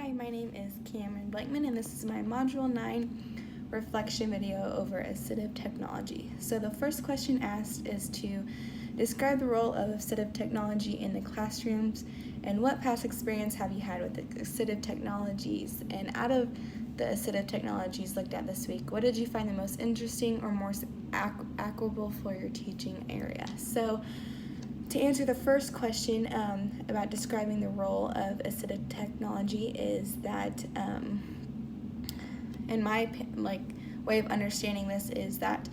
Hi, my name is Cameron Blankman, and this is my Module 9 reflection video over assistive technology. So the first question asked is to describe the role of assistive technology in the classrooms, and what past experience have you had with the assistive technologies? And out of the assistive technologies looked at this week, what did you find the most interesting or most applicable for your teaching area? So to answer the first question about describing the role of assistive technology is that, in my way of understanding this, is that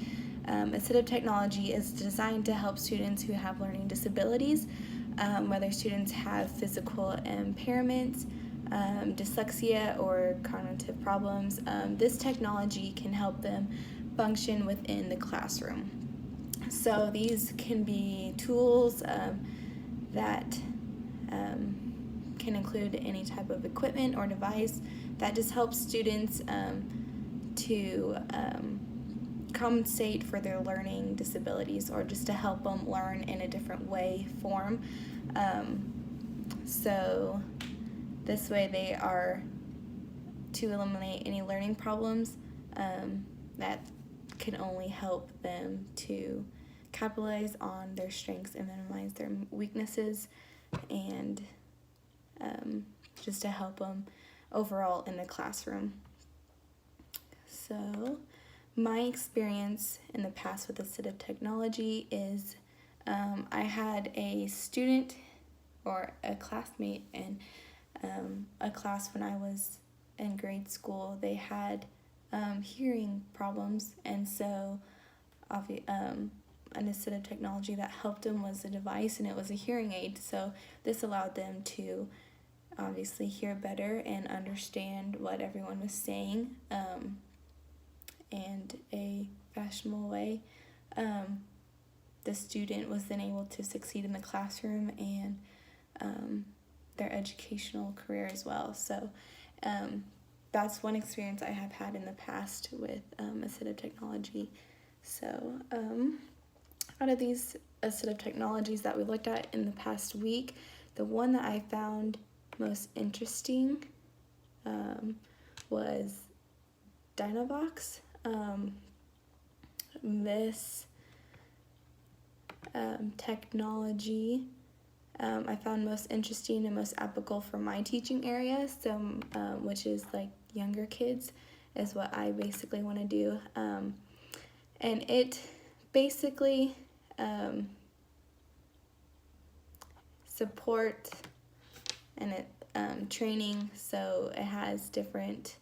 assistive technology is designed to help students who have learning disabilities, whether students have physical impairments, dyslexia, or cognitive problems. This technology can help them function within the classroom. So these can be tools that can include any type of equipment or device that just helps students to compensate for their learning disabilities, or just to help them learn in a different form. So this way they are to eliminate any learning problems that can only help them to capitalize on their strengths and minimize their weaknesses, and just to help them overall in the classroom. So my experience in the past with assistive technology is I had a student or a classmate in a class when I was in grade school. They had hearing problems, and so an assistive technology that helped them was a device, and it was a hearing aid. So this allowed them to obviously hear better and understand what everyone was saying in a fashionable way. The student was then able to succeed in the classroom and their educational career as well. So that's one experience I have had in the past with assistive technology. So out of these assistive technologies that we looked at in the past week, the one that I found most interesting was Dynavox. This technology I found most interesting and most applicable for my teaching area, so which is like younger kids, is what I basically want to do. And it basically support and it training, so it has different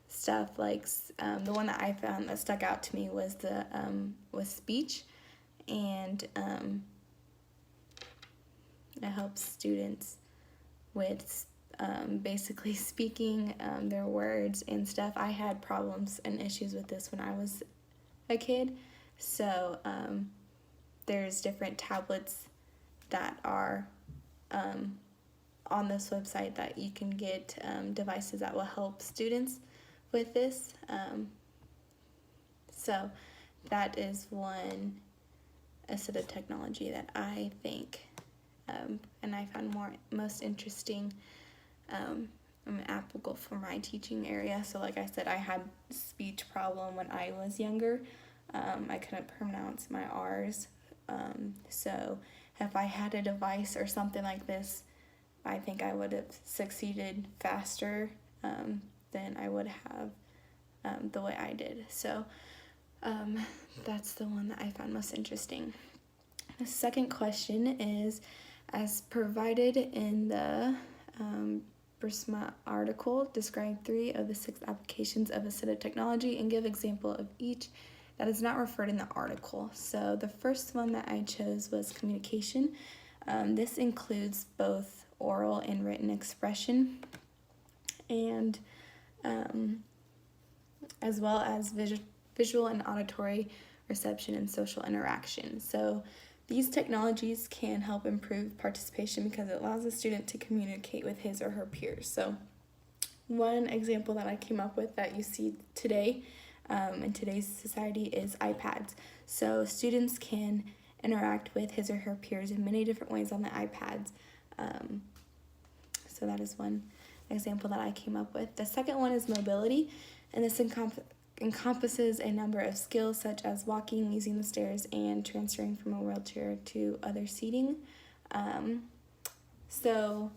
stuff like the one that I found that stuck out to me was the was speech, and it helps students with basically speaking their words and stuff. I had problems and issues with this when I was a kid, so there's different tablets that are on this website that you can get devices that will help students with this. So that is one assistive technology that I think and I found most interesting and applicable for my teaching area. So like I said, I had a speech problem when I was younger. I couldn't pronounce my R's. So if I had a device or something like this, I think I would have succeeded faster than I would have the way I did. So that's the one that I found most interesting. The second question is, as provided in the BRSMA article, describe 3 of the 6 applications of assistive technology and give example of each that is not referred in the article. So the first one that I chose was communication. This includes both oral and written expression, and as well as visual and auditory reception and social interaction. So these technologies can help improve participation because it allows a student to communicate with his or her peers. So one example that I came up with that you see today in today's society is iPads. So students can interact with his or her peers in many different ways on the iPads. So that is one example that I came up with. The second one is mobility, and this encompasses a number of skills such as walking, using the stairs, and transferring from a wheelchair to other seating. So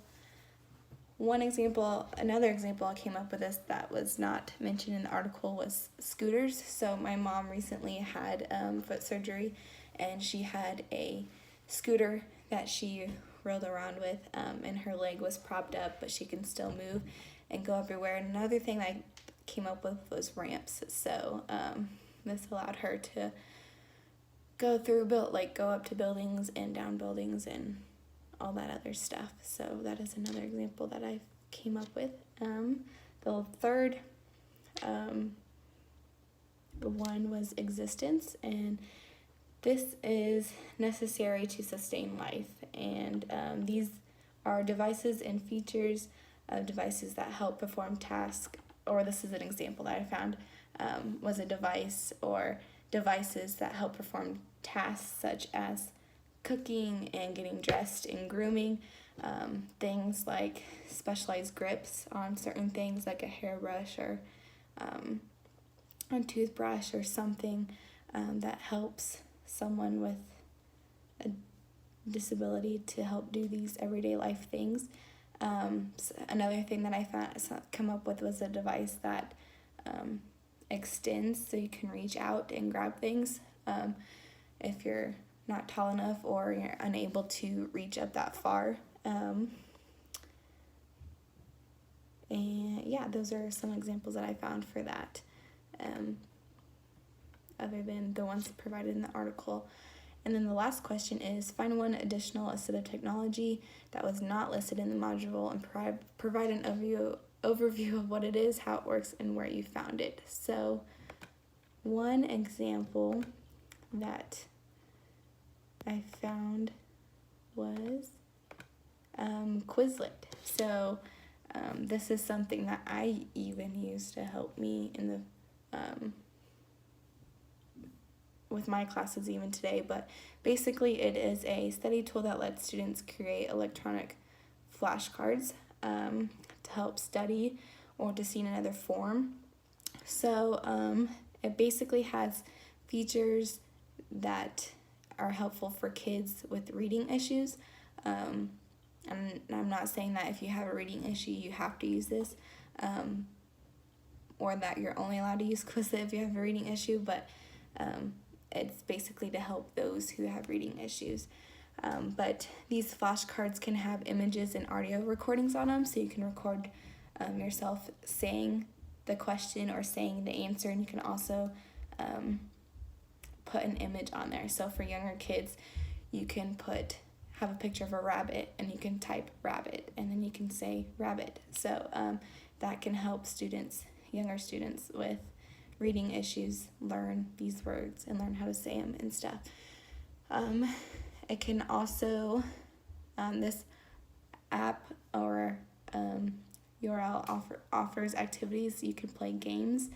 another example I came up with this that was not mentioned in the article was scooters. So my mom recently had foot surgery, and she had a scooter that she rolled around with, and her leg was propped up, but she can still move and go everywhere. And another thing I came up with was ramps. So this allowed her to go up to buildings and down buildings and all that other stuff. So that is another example that I came up with. The third one was existence, and this is necessary to sustain life. And these are devices and features of devices that help perform tasks, or this is an example that I found, was a device or devices that help perform tasks such as cooking and getting dressed and grooming, things like specialized grips on certain things like a hairbrush or a toothbrush or something that helps someone with a disability to help do these everyday life things. So another thing that I come up with was a device that extends so you can reach out and grab things if you're not tall enough or you're unable to reach up that far. And yeah, those are some examples that I found for that, other than the ones provided in the article. And then the last question is, find one additional assistive technology that was not listed in the module and provide an overview of what it is, how it works, and where you found it. So one example that I found was Quizlet. So this is something that I even use to help me in the with my classes even today. But basically it is a study tool that lets students create electronic flashcards to help study or to see in another form. So it basically has features that are helpful for kids with reading issues. And I'm not saying that if you have a reading issue you have to use this, or that you're only allowed to use Quizlet if you have a reading issue, but it's basically to help those who have reading issues. But these flashcards can have images and audio recordings on them, so you can record yourself saying the question or saying the answer, and you can also put an image on there. So for younger kids, you can have a picture of a rabbit, and you can type rabbit, and then you can say rabbit. So that can help younger students with reading issues learn these words and learn how to say them and stuff. It can also, this app or URL offers activities. You can play games.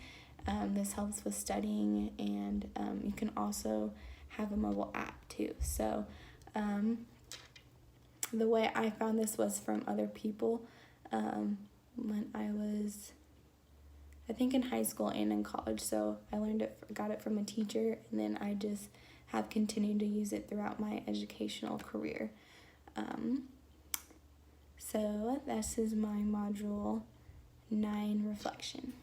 This helps with studying, and you can also have a mobile app too. So the way I found this was from other people when I was, I think, in high school and in college. So I got it from a teacher, and then I just have continued to use it throughout my educational career. So this is my module 9 reflection.